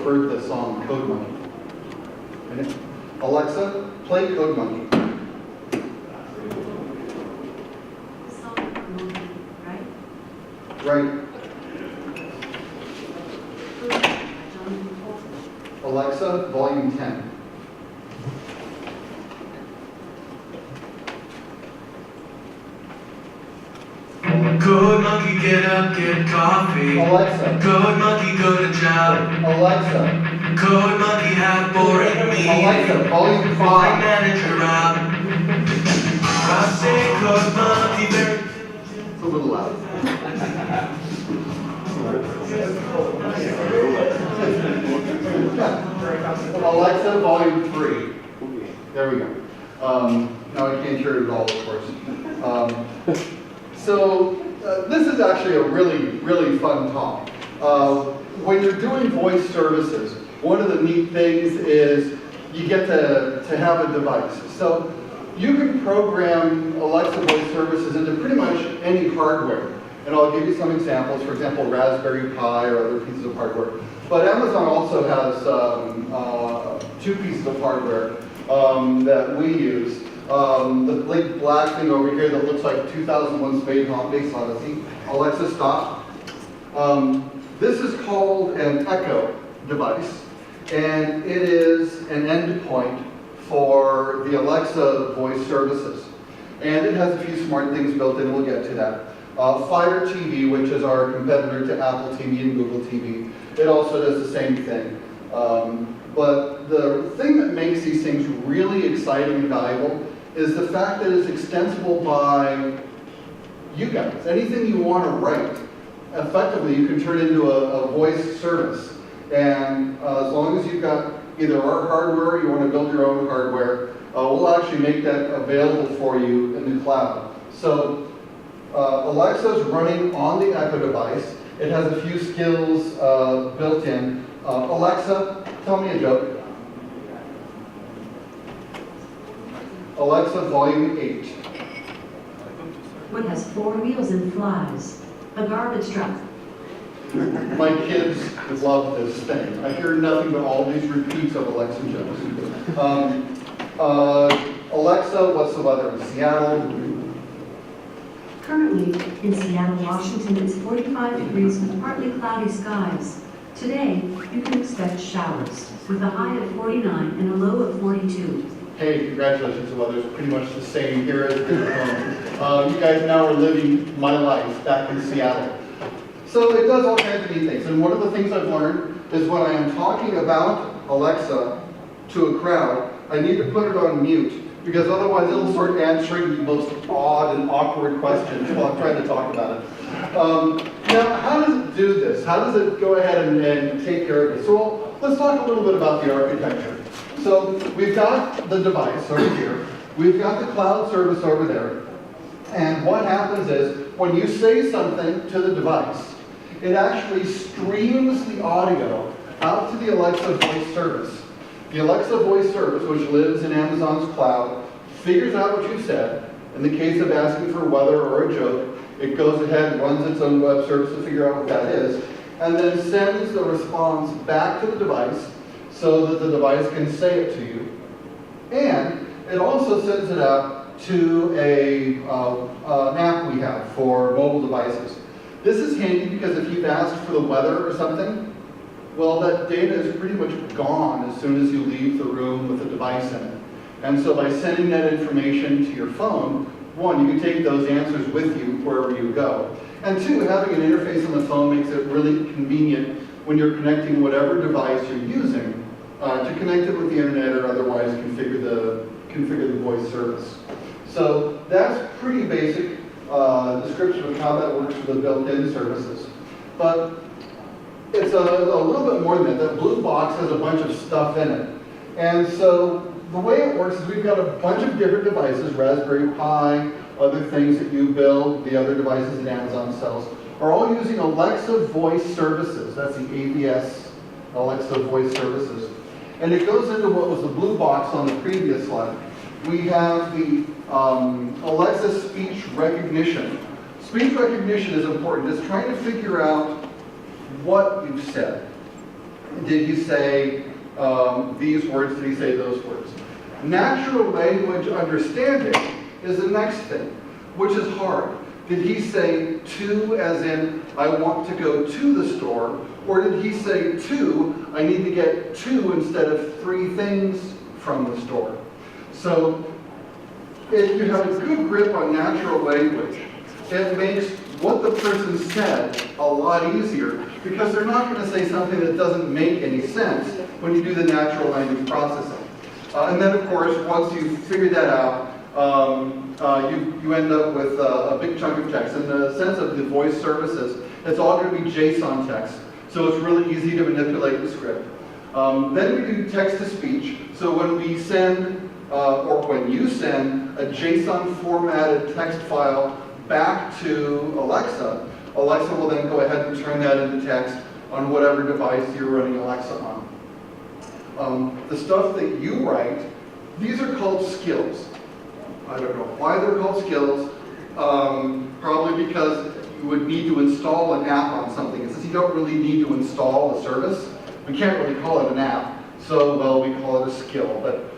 heard the song Code Monkey. And Alexa, play Code Monkey. Right. Alexa, volume 10. Code monkey, get up, get coffee. Alexa. Code monkey, go to job. Alexa. Code monkey, have boring meeting. Alexa, volume 5. Line manager Rob. I say code monkey, very. It's a little loud. Alexa, volume 3. There we go. Now I can't hear it all, of course. This is actually a really, really fun talk. When you're doing voice services, one of the neat things is you get to have a device. So you can program Alexa voice services into pretty much any hardware. And I'll give you some examples, for example, Raspberry Pi or other pieces of hardware. But Amazon also has 2 pieces of hardware that we use. The big black thing over here that looks like 2001 Space Odyssey. Alexa, stop. This is called an Echo device, and it is an endpoint for the Alexa voice services. And it has a few smart things built in, we'll get to that. Fire TV, which is our competitor to Apple TV and Google TV, it also does the same thing. But the thing that makes these things really exciting and valuable is the fact that it's extensible by you guys. Anything you want to write, effectively you can turn into a voice service. And as long as you've got either our hardware or you want to build your own hardware, we'll actually make that available for you in the cloud. So Alexa is running on the Echo device. It has a few skills built in. Alexa, tell me a joke. Alexa, volume 8. What has 4 wheels and flies? A garbage truck. My kids love this thing. I hear nothing but all these repeats of Alexa jokes. Alexa, what's the weather in Seattle? Currently, in Seattle, Washington, it's 45 degrees with partly cloudy skies. Today, you can expect showers, with a high of 49 and a low of 42. Hey, congratulations, the weather's pretty much the same here as home. You guys now are living my life back in Seattle. So it does all kinds of neat things. And one of the things I've learned is when I am talking about Alexa to a crowd, I need to put it on mute, because otherwise it'll start answering the most odd and awkward questions while I'm trying to talk about it. Now, how does it do this? How does it go ahead and take care of this? So let's talk a little bit about the architecture. So we've got the device over here. We've got the cloud service over there. And what happens is, when you say something to the device, it actually streams the audio out to the Alexa voice service. The Alexa voice service, which lives in Amazon's cloud, figures out what you said. In the case of asking for weather or a joke, it goes ahead and runs its own web service to figure out what that is, and then sends the response back to the device so that the device can say it to you. And it also sends it out to an app we have for mobile devices. This is handy because if you've asked for the weather or something, well, that data is pretty much gone as soon as you leave the room with the device in it. And so by sending that information to your phone, 1, you can take those answers with you wherever you go. And 2, having an interface on the phone makes it really convenient when you're connecting whatever device you're using to connect it with the internet or otherwise configure the voice service. So that's pretty basic description of how that works for the built-in services. But it's a little bit more than that. That blue box has a bunch of stuff in it. And so the way it works is we've got a bunch of different devices, Raspberry Pi, other things that you build, the other devices that Amazon sells, are all using Alexa voice services. That's the AVS Alexa voice services. And it goes into what was the blue box on the previous slide. We have the Alexa speech recognition. Speech recognition is important. It's trying to figure out what you've said. Did he say these words? Did he say those words? Natural language understanding is the next thing, which is hard. Did he say to, as in, I want to go to the store? Or did he say to, I need to get two instead of three things from the store? So, if you have a good grip on natural language, it makes what the person said a lot easier, because they're not going to say something that doesn't make any sense when you do the natural language processing. And then, of course, once you figure that out, you end up with a big chunk of text. In the sense of the voice services, it's all going to be JSON text, so it's really easy to manipulate the script. Then we do text-to-speech. So when we send, or when you send a JSON formatted text file back to Alexa, Alexa will then go ahead and turn that into text on whatever device you're running Alexa on. The stuff that you write, these are called skills. I don't know why they're called skills. Probably because you would need to install an app on something. It says you don't really need to install a service. We can't really call it an app, so well we call it a skill. But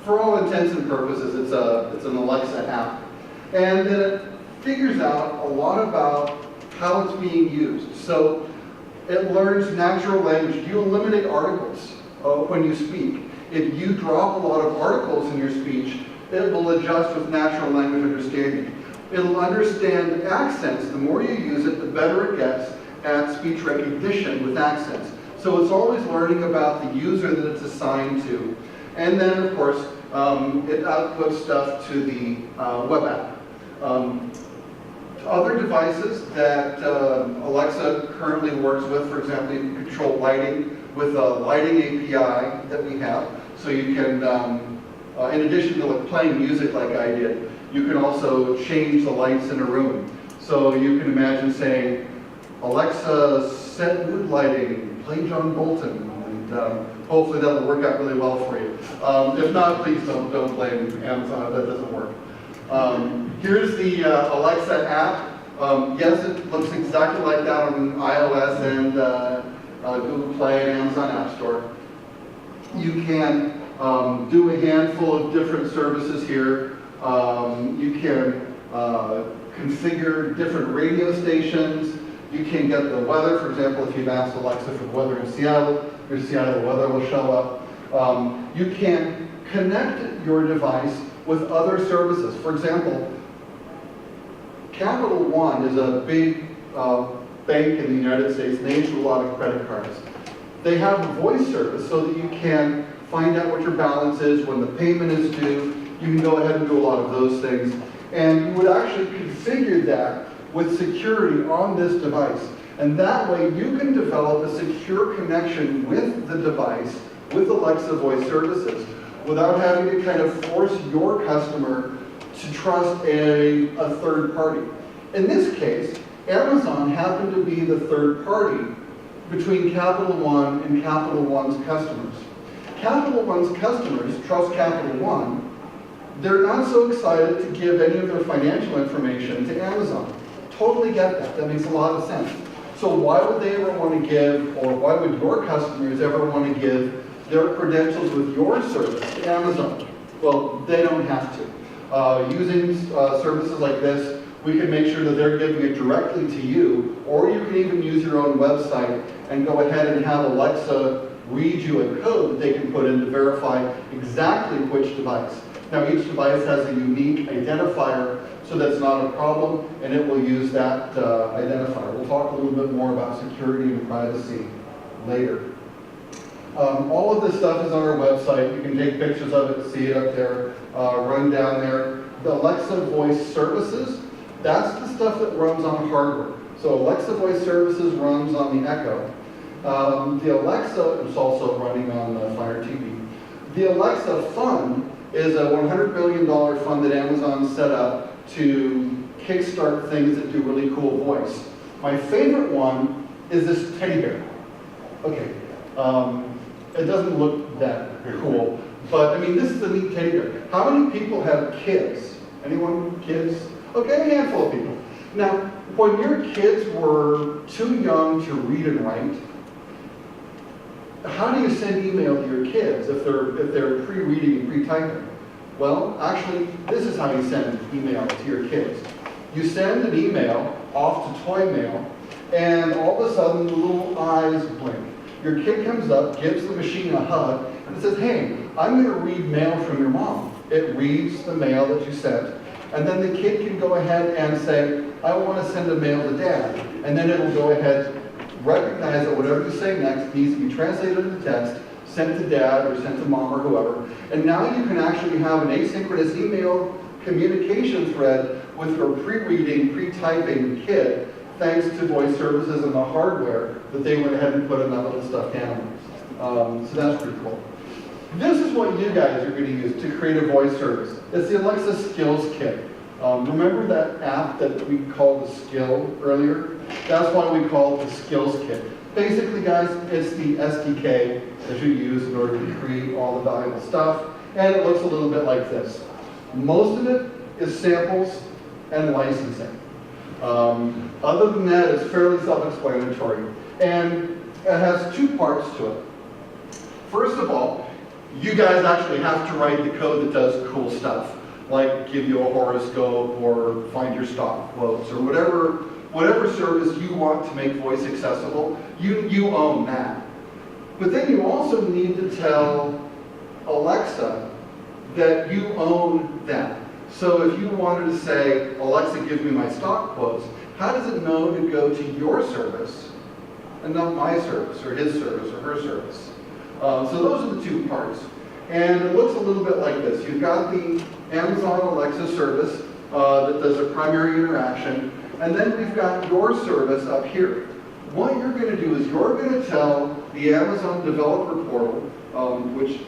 for all intents and purposes, it's an Alexa app, and then it figures out a lot about how it's being used. So it learns natural language. You eliminate articles when you speak. If you drop a lot of articles in your speech, it will adjust with natural language understanding. It'll understand accents. The more you use it, the better it gets at speech recognition with accents. So it's always learning about the user that it's assigned to. And then, of course, it outputs stuff to the web app. Other devices that Alexa currently works with, for example, you can control lighting with a lighting API that we have. So you can, in addition to like playing music like I did, you can also change the lights in a room. So you can imagine saying, Alexa, set mood lighting, play John Bolton, and hopefully that'll work out really well for you. If not, please don't blame Amazon if that doesn't work. Here's the Alexa app. Yes, it looks exactly like that on iOS and Google Play and Amazon App Store. You can do a handful of different services here. You can configure different radio stations. You can get the weather. For example, if you've asked Alexa for the weather in Seattle, your Seattle weather will show up. You can connect your device with other services. For example, Capital One is a big bank in the United States, and they issue a lot of credit cards. They have a voice service so that you can find out what your balance is, when the payment is due. You can go ahead and do a lot of those things. And you would actually configure that with security on this device. And that way you can develop a secure connection with the device, with Alexa voice services, without having to kind of force your customer to trust a third party. In this case, Amazon happened to be the third party between Capital One and Capital One's customers. Capital One's customers trust Capital One. They're not so excited to give any of their financial information to Amazon. Totally get that. That makes a lot of sense. So why would they ever want to give, or why would your customers ever want to give their credentials with your service to Amazon? Well, they don't have to. Using services like this, we can make sure that they're giving it directly to you, or you can even use your own website and go ahead and have Alexa read you a code that they can put in to verify exactly which device. Now, each device has a unique identifier, so that's not a problem, and it will use that identifier. We'll talk a little bit more about security and privacy later. All of this stuff is on our website. You can take pictures of it, see it up there, run down there. The Alexa voice services, that's the stuff that runs on hardware. So Alexa voice services runs on the Echo. The Alexa is also running on the Fire TV. The Alexa Fund is a $100 billion fund that Amazon set up to kickstart things that do really cool voice. My favorite one is this teddy bear. Okay, it doesn't look that cool, but I mean, this is a neat teddy bear. How many people have kids? Anyone? Kids? Okay, a handful of people. Now, when your kids were too young to read and write, how do you send email to your kids if they're pre-reading and pre-typing? Well, actually, this is how you send email to your kids. You send an email off to Toy Mail, and all of a sudden the little eyes blink. Your kid comes up, gives the machine a hug, and says, hey, I'm going to read mail from your mom. It reads the mail that you sent, and then the kid can go ahead and say, I want to send a mail to dad. And then it'll go ahead, recognize that whatever you say next needs to be translated into text, sent to dad or sent to mom or whoever. And now you can actually have an asynchronous email communication thread with your pre-reading, pre-typing kid, thanks to voice services and the hardware that they went ahead and put in that little stuffed animal. So that's pretty cool. This is what you guys are going to use to create a voice service. It's the Alexa Skills Kit. Remember that app that we called the Skill earlier? That's why we call it the Skills Kit. Basically, guys, it's the SDK that you use in order to create all the valuable stuff, and it looks a little bit like this. Most of it is samples and licensing. Other than that, it's fairly self-explanatory, and it has two parts to it. First of all, you guys actually have to write the code that does cool stuff, like give you a horoscope or find your stock quotes or whatever service you want to make voice accessible. You own that. But then you also need to tell Alexa that you own that. So if you wanted to say, Alexa, give me my stock quotes, how does it know to go to your service and not my service or his service or her service? So those are the two parts. And it looks a little bit like this. You've got the Amazon Alexa service that does a primary interaction, and then we've got your service up here. What you're going to do is you're going to tell the Amazon Developer Portal, which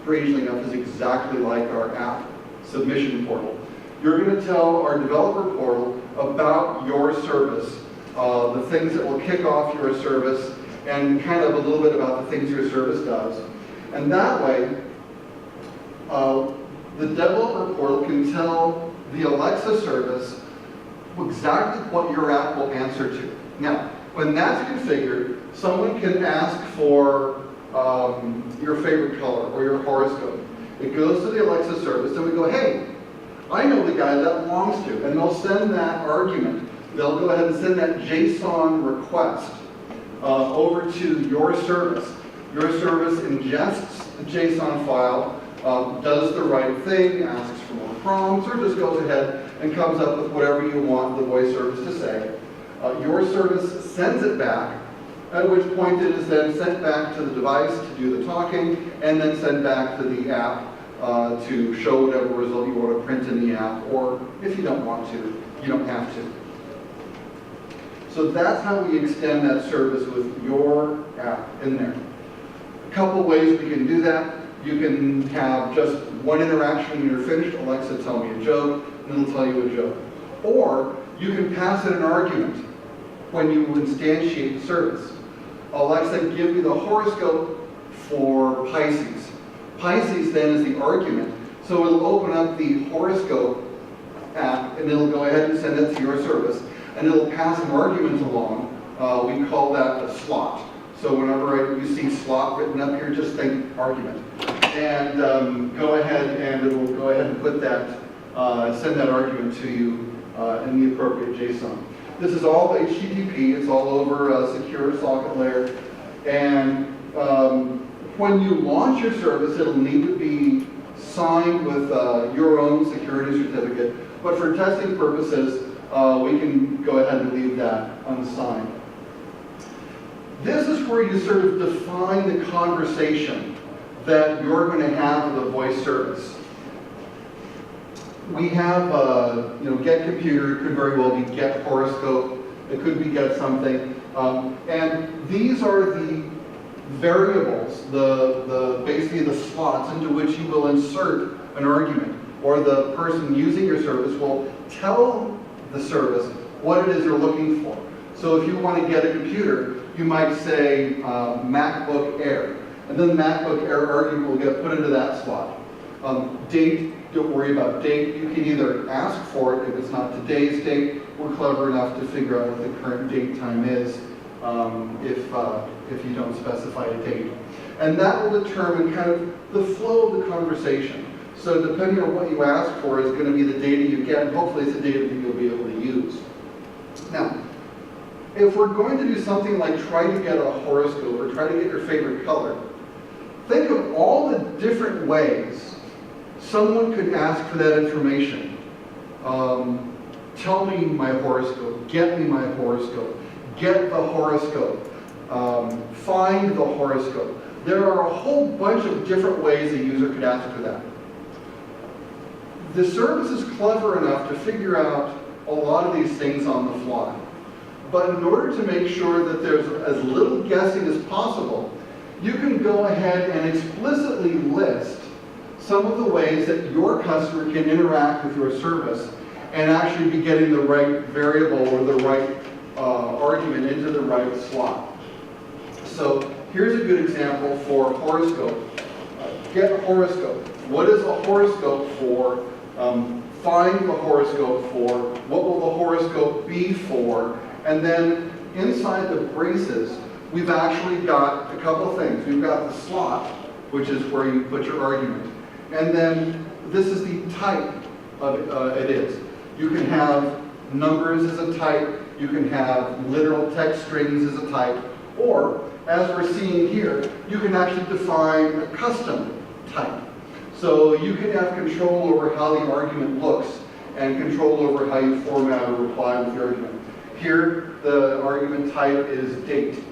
strangely enough is exactly like our app submission portal. You're going to tell our developer portal about your service, the things that will kick off your service, and kind of a little bit about the things your service does. And that way, the developer portal can tell the Alexa service exactly what your app will answer to. Now, when that's configured, someone can ask for your favorite color or your horoscope. It goes to the Alexa service, and we go, hey, I know the guy that belongs to, and they'll send that argument. They'll go ahead and send that JSON request over to your service. Your service ingests the JSON file, does the right thing, asks for more prompts, or just goes ahead and comes up with whatever you want the voice service to say. Your service sends it back, at which point it is then sent back to the device to do the talking, and then sent back to the app to show whatever result you want to print in the app, or if you don't want to, you don't have to. So that's how we extend that service with your app in there. A couple ways we can do that. You can have just one interaction when you're finished, Alexa, tell me a joke, and it'll tell you a joke. Or you can pass it an argument when you instantiate the service. Alexa, give me the horoscope for Pisces. Pisces then is the argument, so it'll open up the horoscope app and it'll go ahead and send it to your service, and it'll pass an argument along. We call that a slot. So whenever you see slot written up here, just think argument. And go ahead and it will go ahead and put that, send that argument to you in the appropriate JSON. This is all HTTP, it's all over a secure socket layer. And when you launch your service, it'll need to be signed with your own security certificate. But for testing purposes, we can go ahead and leave that unsigned. This is where you sort of define the conversation that you're going to have with a voice service. We have, get computer, it could very well be get horoscope, it could be get something. And these are the variables, basically the slots into which you will insert an argument, or the person using your service will tell the service what it is you're looking for. So if you want to get a computer, you might say MacBook Air, and then the MacBook Air argument will get put into that slot. Date, don't worry about date. You can either ask for it if it's not today's date. We're clever enough to figure out what the current date time is if you don't specify a date. And that will determine kind of the flow of the conversation. So depending on what you ask for is going to be the data you get, and hopefully it's the data that you'll be able to use. Now, if we're going to do something like try to get a horoscope or try to get your favorite color, think of all the different ways someone could ask for that information. Tell me my horoscope, get me my horoscope, get the horoscope, find the horoscope. There are a whole bunch of different ways a user could ask for that. The service is clever enough to figure out a lot of these things on the fly. But in order to make sure that there's as little guessing as possible, you can go ahead and explicitly list some of the ways that your customer can interact with your service and actually be getting the right variable or the right argument into the right slot. So here's a good example for horoscope. Get a horoscope. What is a horoscope for? Find the horoscope for. What will the horoscope be for? And then inside the braces, we've actually got a couple of things. We've got the slot, which is where you put your argument. And then this is the type of it is. You can have numbers as a type. You can have literal text strings as a type. Or, as we're seeing here, you can actually define a custom type. So you can have control over how the argument looks and control over how you format or reply with the argument. Here, the argument type is date,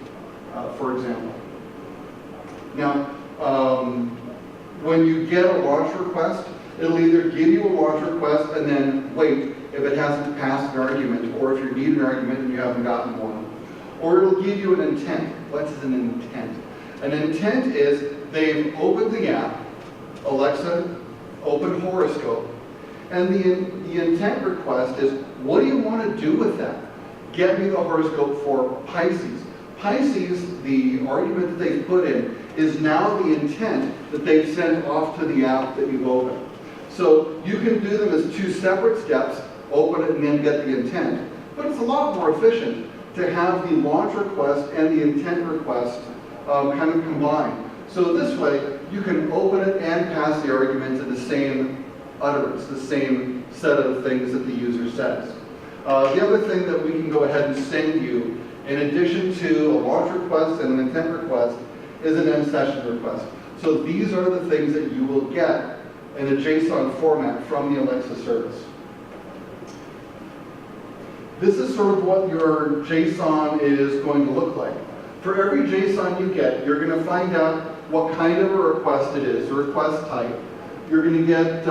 for example. Now, when you get a launch request, it'll either give you a launch request and then wait if it hasn't passed an argument, or if you need an argument and you haven't gotten one. Or it'll give you an intent. What is an intent? An intent is they've opened the app, Alexa, open horoscope, and the intent request is, what do you want to do with that? Get me the horoscope for Pisces. Pisces, the argument that they've put in, is now the intent that they've sent off to the app that you've opened. So you can do them as two separate steps, open it and then get the intent. But it's a lot more efficient to have the launch request and the intent request kind of combined. So this way, you can open it and pass the argument to the same utterance, the same set of things that the user says. The other thing that we can go ahead and send you, in addition to a launch request and an intent request, is an end session request. So these are the things that you will get in a JSON format from the Alexa service. This is sort of what your JSON is going to look like. For every JSON you get, you're going to find out what kind of a request it is, the request type. You're going to get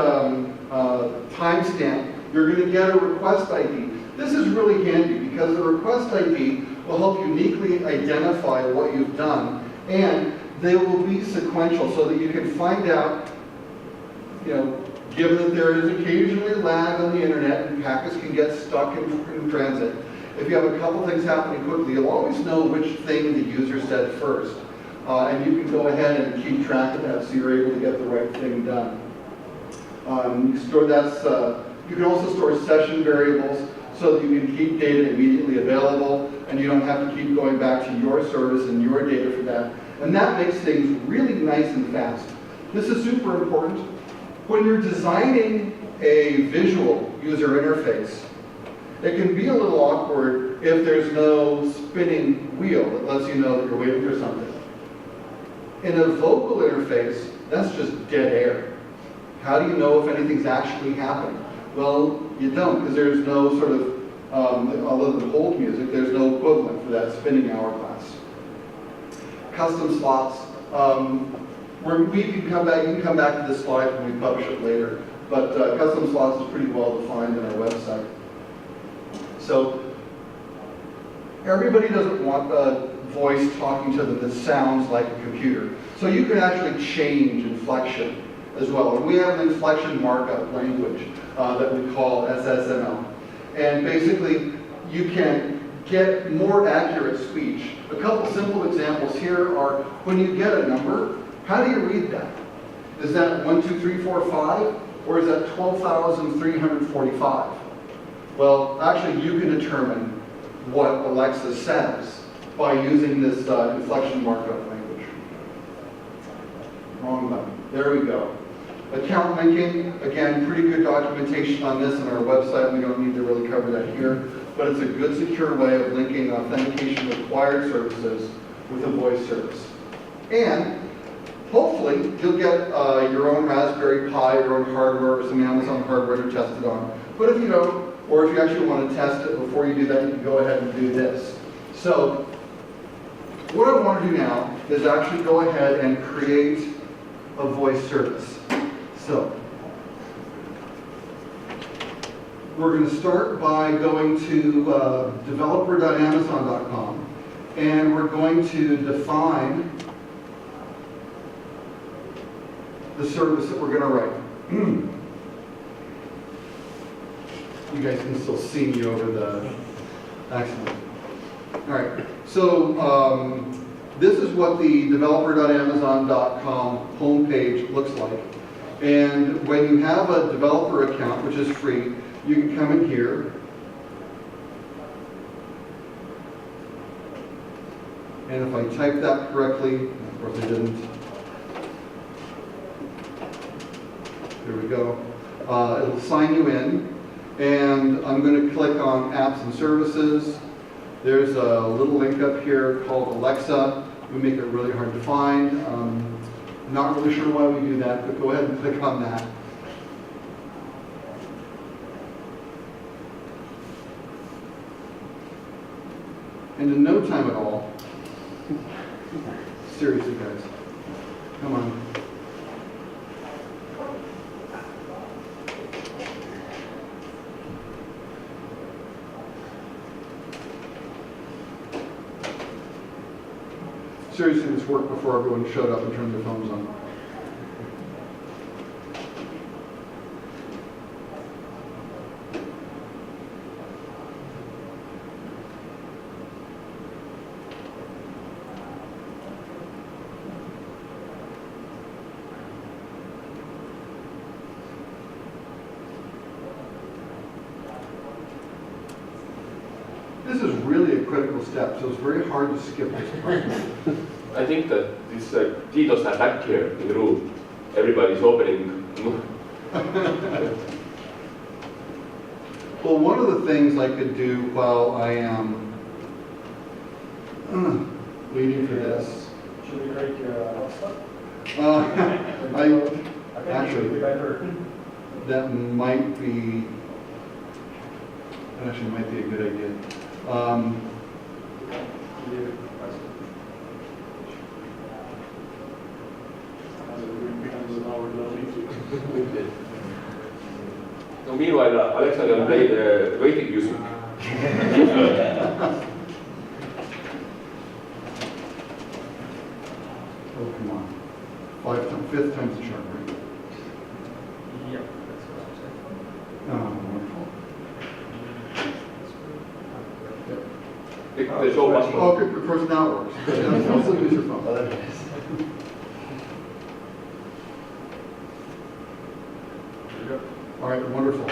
timestamp. You're going to get a request ID. This is really handy because the request ID will help uniquely identify what you've done, and they will be sequential so that you can find out, given that there is occasionally lag on the internet and packets can get stuck in transit, if you have a couple things happening quickly, you'll always know which thing the user said first. And you can go ahead and keep track of that so you're able to get the right thing done. You can also store session variables so that you can keep data immediately available and you don't have to keep going back to your service and your data for that. And that makes things really nice and fast. This is super important. When you're designing a visual user interface, it can be a little awkward if there's no spinning wheel that lets you know that you're waiting for something. In a vocal interface, that's just dead air. How do you know if anything's actually happening? Well, you don't, because there's no sort of, other than hold music, there's no equivalent for that spinning hourglass. Custom slots. You can come back to this slide when we publish it later, but custom slots is pretty well defined in our website. So everybody doesn't want a voice talking to them that sounds like a computer. So you can actually change inflection as well. And we have an inflection markup language that we call SSML. And basically, you can get more accurate speech. A couple simple examples here are when you get a number, how do you read that? Is that 1, 2, 3, 4, 5? Or is that 12,345? Well, actually, you can determine what Alexa says by using this inflection markup language. There we go. Account linking, again, pretty good documentation on this on our website. We don't need to really cover that here, but it's a good, secure way of linking authentication required services with a voice service. And hopefully, you'll get your own Raspberry Pi, your own hardware, or some Amazon hardware to test it on. But if you don't, or if you actually want to test it before you do that, you can go ahead and do this. So, what I want to do now is actually go ahead and create a voice service. So, we're going to start by going to developer.amazon.com, and we're going to define the service that we're going to write. You guys can still see me over the, excellent. All right, so this is what the developer.amazon.com homepage looks like. And when you have a developer account, which is free, you can come in here. And if I type that correctly, of course I didn't. There we go. It'll sign you in. And I'm going to click on Apps and Services. There's a little link up here called Alexa. We make it really hard to find. Not really sure why we do that, but go ahead and click on that. And in no time at all, seriously guys, come on. Seriously, this worked before everyone showed up and turned their phones on. This is really a critical step, so it's very hard to skip this part. I think that this DDoS attack here in the room, everybody's opening. Well, one of the things I could do while I am waiting for this. Should we break your stuff? Actually, that might be a good idea. So meanwhile, Alexa can play the waiting music. Oh, come on. Fifth time's the charm, right? Yep, that's what I'm saying. Oh, wonderful. The show must Oh, good. Of course, now it works. Also use your phone. All right, wonderful.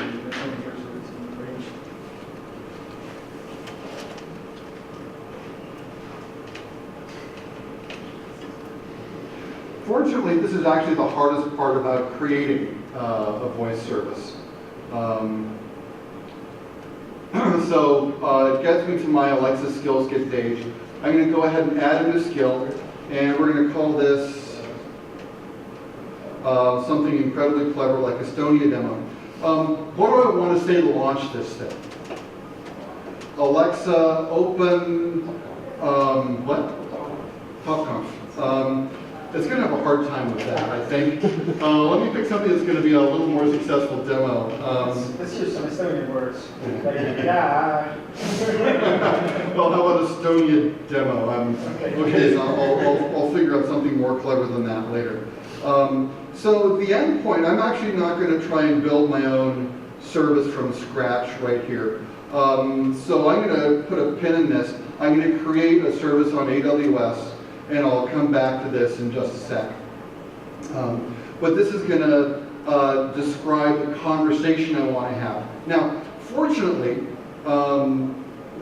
Fortunately, this is actually the hardest part about creating a voice service. So it gets me to my Alexa skills kit page. I'm going to go ahead and add a new skill, and we're going to call this something incredibly clever like Estonia demo. What do I want to say to launch this thing? Alexa, open, what? Topconf. It's going to have a hard time with that, I think. Let me pick something that's going to be a little more successful demo. Let's use some Estonian words. Yeah. Well, how about Estonia demo? Okay, so I'll figure out something more clever than that later. So the end point, I'm actually not going to try and build my own service from scratch right here. So I'm going to put a pin in this. I'm going to create a service on AWS, and I'll come back to this in just a sec. But this is going to describe the conversation I want to have. Now, fortunately,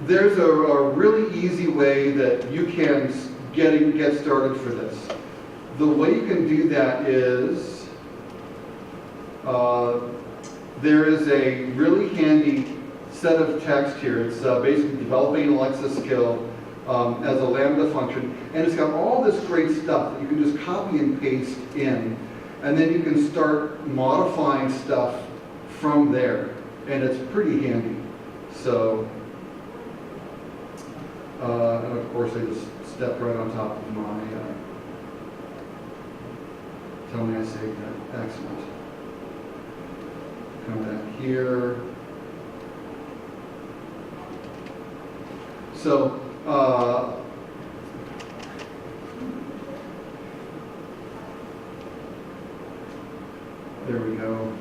there's a really easy way that you can get started for this. the way you can do that is, there is a really handy set of text here. It's basically developing an Alexa skill as a Lambda function. And it's got all this great stuff that you can just copy and paste in. And then you can start modifying stuff from there. And it's pretty handy. So, and of course I just stepped right on top of my, tell me I saved that. Excellent. Come back here. So, there we go.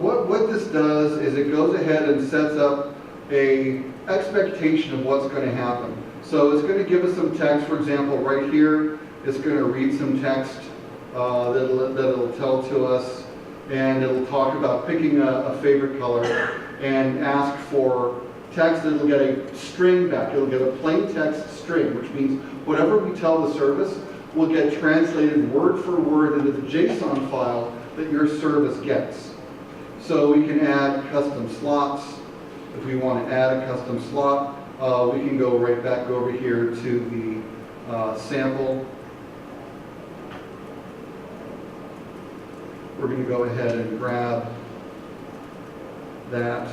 What this does is it goes ahead and sets up a expectation of what's going to happen. So it's going to give us some text. For example, right here, it's going to read some text that it'll tell to us, and it'll talk about picking a favorite color and ask for text. It'll get a string back. It'll get a plain text string, which means whatever we tell the service will get translated word for word into the JSON file that your service gets. So we can add custom slots. If we want to add a custom slot, we can go right back over here to the sample. We're going to go ahead and grab that.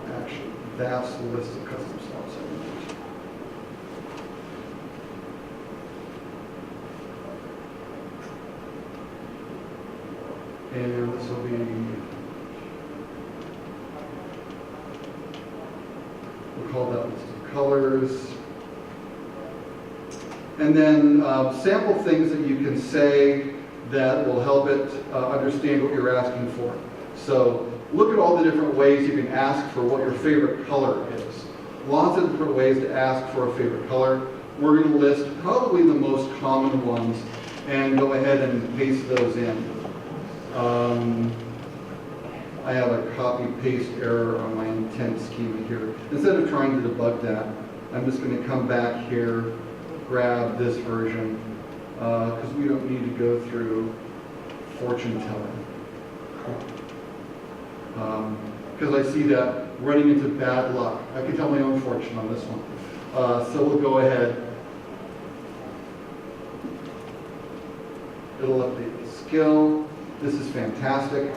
Actually, that's the list of custom slots I want. And this will be, we'll call that list of colors. And then sample things that you can say that will help it understand what you're asking for. So look at all the different ways you can ask for what your favorite color is. Lots of different ways to ask for a favorite color. We're going to list probably the most common ones and go ahead and paste those in. I have a copy-paste error on my intent schema here. Instead of trying to debug that, I'm just going to come back here, grab this version, because we don't need to go through fortune telling. Because I see that running into bad luck. I can tell my own fortune on this one. So we'll go ahead. It'll update the skill. This is fantastic.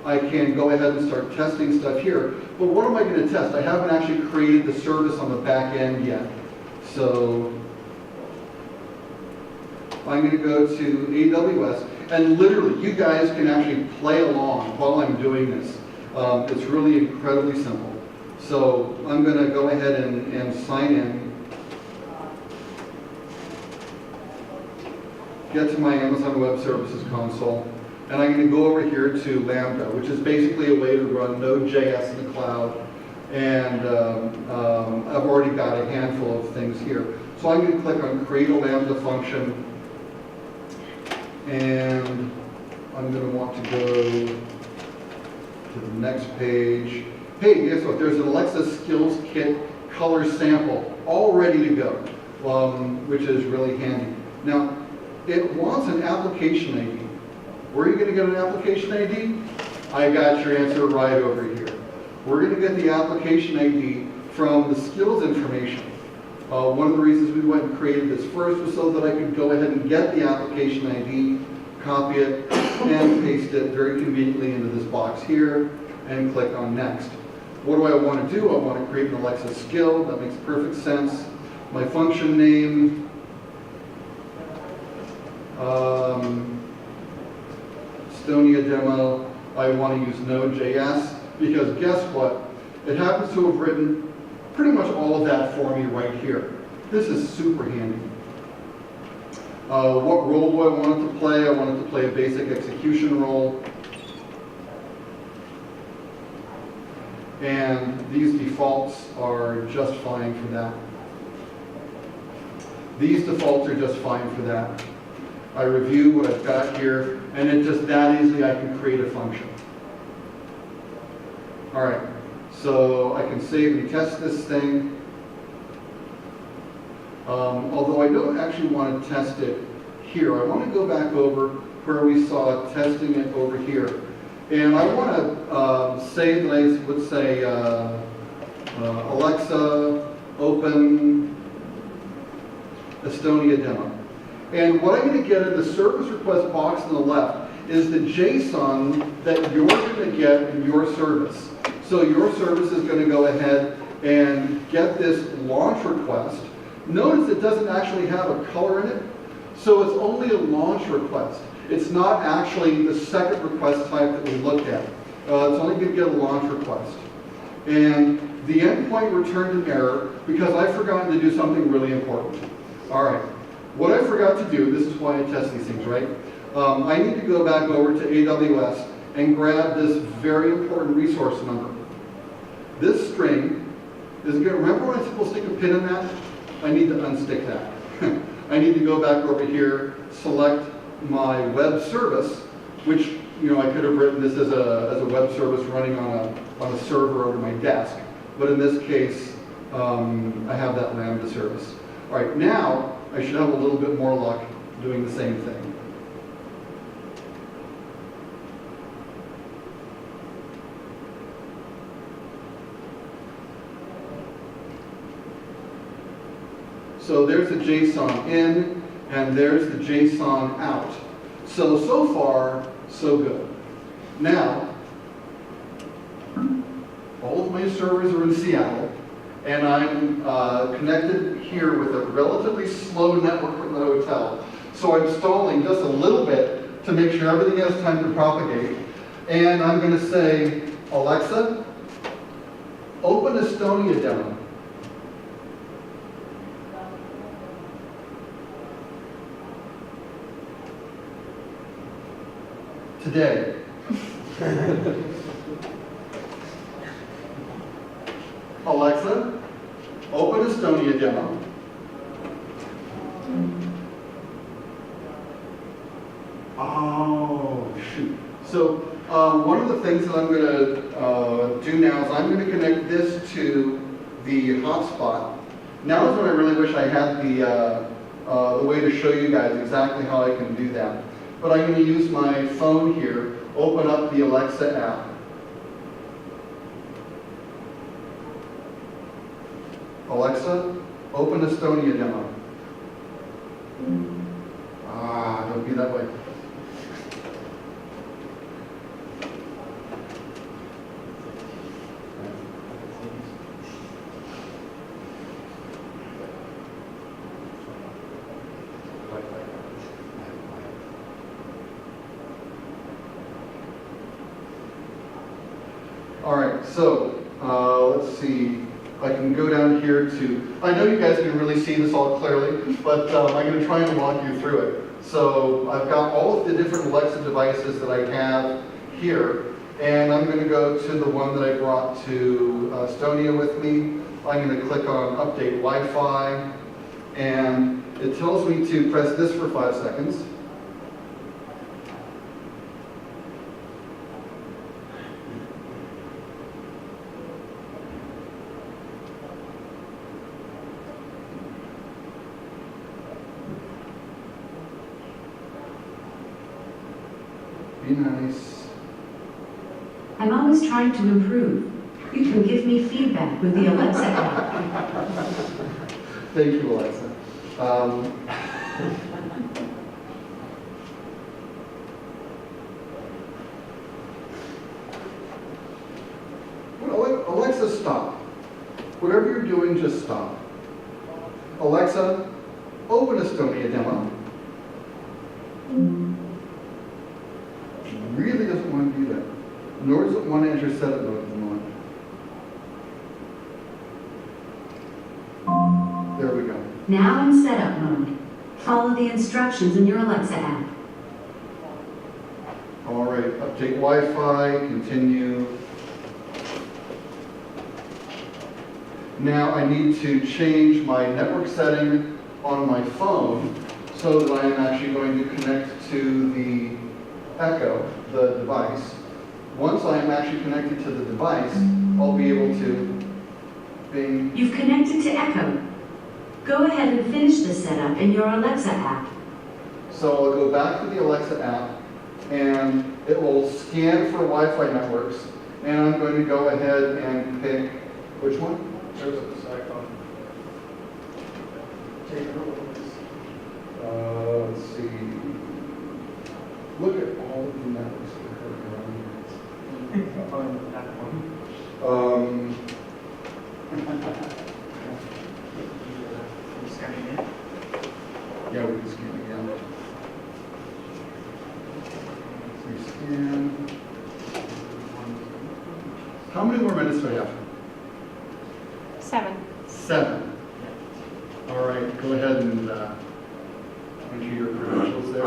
I can go ahead and start testing stuff here. But what am I going to test? I haven't actually created the service on the back end yet. So I'm going to go to AWS. And literally, you guys can actually play along while I'm doing this. It's really incredibly simple. So I'm going to go ahead and sign in. Get to my Amazon Web Services console. And I'm going to go over here to Lambda, which is basically a way to run Node.js in the cloud. And I've already got a handful of things here. So I'm going to click on Create a Lambda function. And I'm going to want to go to the next page. Hey, guess what? There's an Alexa Skills Kit color sample all ready to go, which is really handy. Now, it wants an application ID. Where are you going to get an application ID? I got your answer right over here. We're going to get the application ID from the skills information. One of the reasons we went and created this first was so that I could go ahead and get the application ID, copy it, and paste it very conveniently into this box here, and click on Next. What do I want to do? I want to create an Alexa skill. That makes perfect sense. My function name, Estonia demo, I want to use Node.js, because guess what? It happens to have written pretty much all of that for me right here. This is super handy. What role do I want it to play? I want it to play a basic execution role. And these defaults are just fine for that. These defaults are just fine for that. I review what I've got here, and it just that easily I can create a function. All right, so I can save and test this thing. Although I don't actually want to test it here. I want to go back over where we saw testing it over here. And I want to say that I would say, Alexa, open Estonia demo. And what I'm going to get in the service request box on the left is the JSON that you're going to get in your service. So your service is going to go ahead and get this launch request. Notice it doesn't actually have a color in it, so it's only a launch request. It's not actually the second request type that we looked at. It's only going to get a launch request. And the endpoint returned an error because I forgot to do something really important. All right, what I forgot to do, this is why I test these things, right? I need to go back over to AWS and grab this very important resource number. This string is going to, remember when I said we'll stick a pin in that? I need to unstick that. I need to go back over here, select my web service, which I could have written this as a web service running on a server over my desk. But in this case, I have that Lambda service. All right, now I should have a little bit more luck doing the same thing. So there's the JSON in, and there's the JSON out. So far, so good. Now, all of my servers are in Seattle, and I'm connected here with a relatively slow network from the hotel. So I'm stalling just a little bit to make sure everything has time to propagate. And I'm going to say, Alexa, open Estonia demo. Today. Alexa, open Estonia demo. Oh, shoot. So one of the things that I'm going to do now is I'm going to connect this to the hotspot. Now is when I really wish I had the way to show you guys exactly how I can do that. But I'm going to use my phone here, open up the Alexa app. Alexa, open Estonia demo. Don't be that way. All right, so let's see. I can go down here to, I know you guys can really see this all clearly, but I'm going to try and walk you through it. So I've got all of the different Alexa devices that I have here, and I'm going to go to the one that I brought to Estonia with me. I'm going to click on Update Wi-Fi, and it tells me to press this for 5 seconds. Be nice. I'm always trying to improve. You can give me feedback with the Alexa app. Thank you, Alexa. Well, Alexa, stop. Whatever you're doing, just stop. Alexa, open Estonia demo. Really doesn't want to do that, nor does it want to enter setup mode at the moment. There we go. Now in setup mode. Follow the instructions in your Alexa app. All right, update Wi-Fi, continue. Now I need to change my network setting on my phone so that I am actually going to connect to the Echo, the device. Once I am actually connected to the device, I'll be able to bing. You've connected to Echo. Go ahead and finish the setup in your Alexa app. So I'll go back to the Alexa app, and it will scan for Wi-Fi networks, and I'm going to go ahead and pick, which one? There's a iPhone. Take a look at this. Let's see. Look at all of the networks that are currently On that one. around Scanning in. here. Yeah, we can scan again. So scan. How many more minutes do I have? 7. 7. All right, go ahead and enter your credentials there.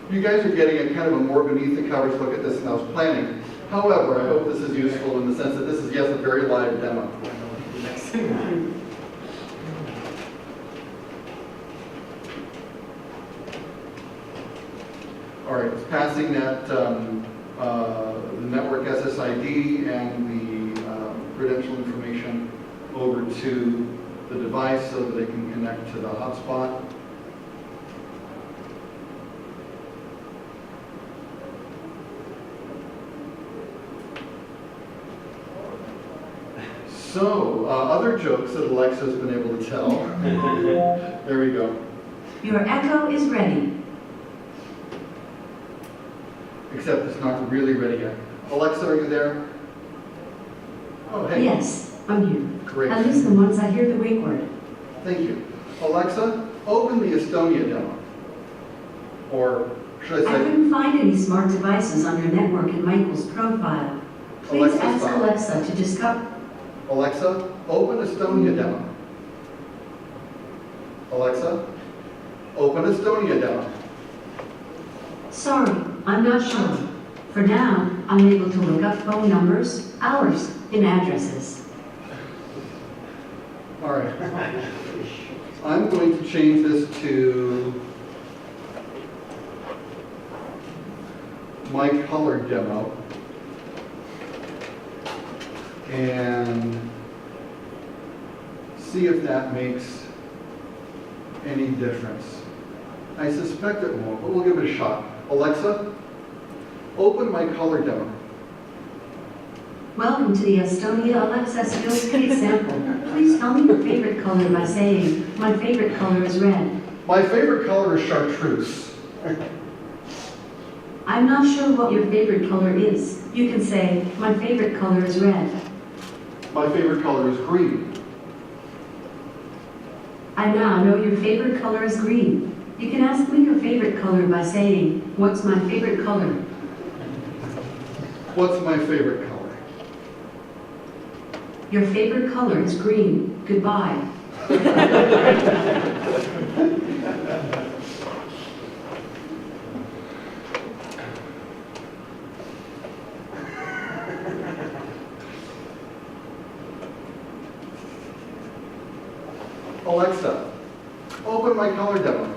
You guys are getting a kind of a more beneath the covers look at this than I was planning. However, I hope this is useful in the sense that this is, yes, a very live demo. All right, it's passing that the network SSID and the credential information over to the device so that it can connect to the hotspot. So, other jokes that Alexa's been able to tell. There we go. Your Echo is ready. Except it's not really ready yet. Alexa, are you there? Oh, hey. Yes, I'm here. Great. At least once I hear the wake word. Thank you. Alexa, open the Estonia demo. Or should I I say, couldn't find any smart devices on your network in Michael's profile. Please Alexa, ask stop. Alexa to discover. Alexa, open Estonia demo. Alexa, open Estonia demo. Sorry, I'm not sure. For now, I'm able to look up phone numbers, hours, and addresses. All right. I'm going to change this to my color demo. And see if that makes any difference. I suspect it won't, but we'll give it a shot. Alexa, open my color demo. Welcome to the Estonia Alexa Skills Kit sample. Please tell me your favorite color by saying, my favorite color is red. My favorite color is chartreuse. I'm not sure what your favorite color is. You can say, my favorite color is red. My favorite color is green. I now know your favorite color is green. You can ask me your favorite color by saying, what's my favorite color? What's my favorite color? Your favorite color is green. Goodbye. Alexa, open my color demo.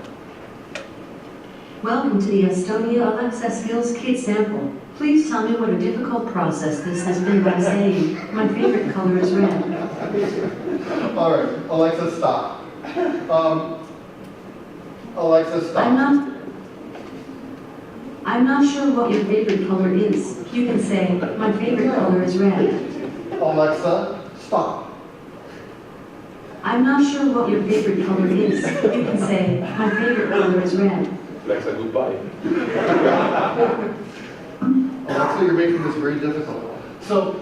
Welcome to the Estonia Alexa Skills Kit sample. Please tell me what a difficult process this has been by saying, my favorite color is red. All right, Alexa, stop. Alexa, stop. I'm not sure what your favorite color is. You can say, my favorite color is red. Alexa, stop. I'm not sure what your favorite color is. You can say, my favorite color is red. Alexa, goodbye. Alexa, you're making this very difficult. So,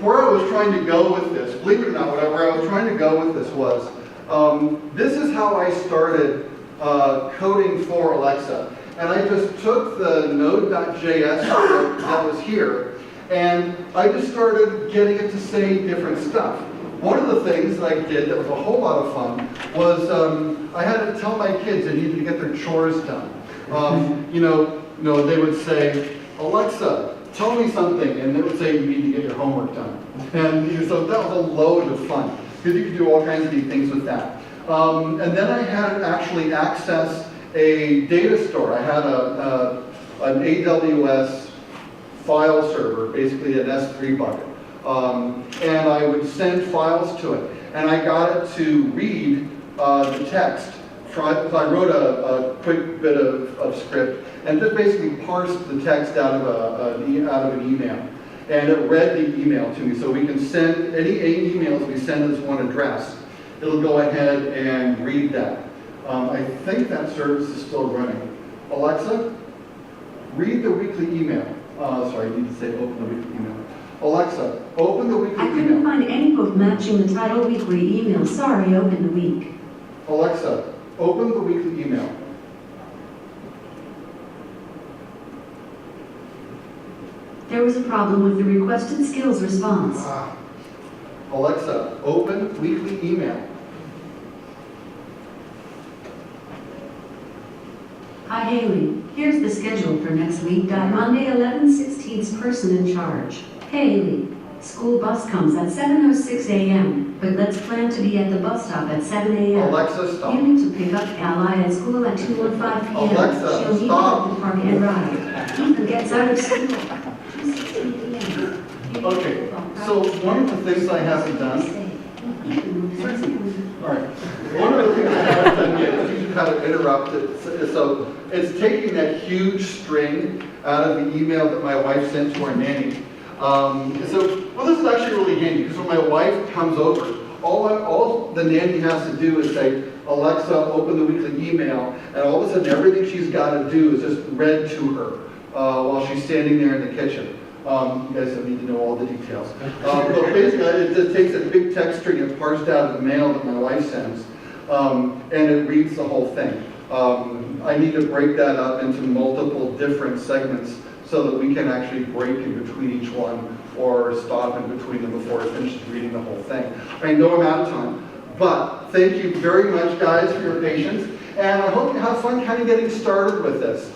where I was trying to go with this, believe it or not, where I was trying to go with this was, this is how I started coding for Alexa. And I just took the node.js that was here, and I just started getting it to say different stuff. One of the things that I did that was a whole lot of fun was I had to tell my kids they needed to get their chores done. They would say, Alexa, tell me something, and it would say you need to get your homework done. And so that was a load of fun, because you could do all kinds of neat things with that. And then I had actually access a data store. I had an AWS file server, basically an S3 bucket. And I would send files to it. And I got it to read the text. I wrote a quick bit of script and just basically parsed the text out of an email. And it read the email to me. So we can send any emails we send as one address. It'll go ahead and read that. I think that service is still running. Alexa, read the weekly email. Sorry, I need to say open the weekly email. Alexa, open the weekly I couldn't email. find any book matching the title weekly email. Sorry, open the week. Alexa, open the weekly email. There was a problem with the requested skills response. Alexa, open weekly email. Hi Haley, here's the schedule for next week. Monday 11/16's person in charge. Haley, school bus comes at 7:06 a.m., but let's plan to be at the bus stop at 7 a.m. Alexa, stop. You need to pick up Ally at school at 2:15 p.m. Alexa, She'll meet you stop. at the park and ride. Ethan gets out of school at 2:16 p.m. Okay, so one of the things I haven't done, all right, one of the things I haven't done yet is you kind of interrupt it. So it's taking that huge string out of the email that my wife sent to our nanny. Well, this is actually really handy because when my wife comes over, all the nanny has to do is say, Alexa, open the weekly email, and all of a sudden everything she's got to do is just read to her while she's standing there in the kitchen. You guys don't need to know all the details. But basically, it just takes a big text string and parsed out of the mail that my wife sends, and it reads the whole thing. I need to break that up into multiple different segments so that we can actually break in between each one or stop in between them before it finishes reading the whole thing. I know I'm out of time, but thank you very much, guys, for your patience, and I hope you have fun kind of getting started with this.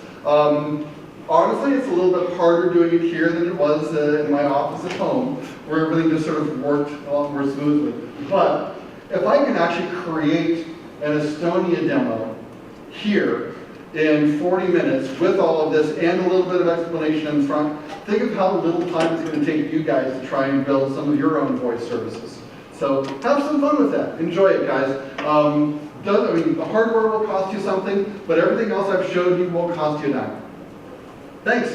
Honestly, it's a little bit harder doing it here than it was in my office at home, where everything just sort of worked a lot more smoothly. But if I can actually create an Estonia demo here in 40 minutes with all of this and a little bit of explanation in front, think of how little time it's going to take you guys to try and build some of your own voice services. So have some fun with that. Enjoy it, guys. The hardware will cost you something, but everything else I've showed you won't cost you a dime. Thanks.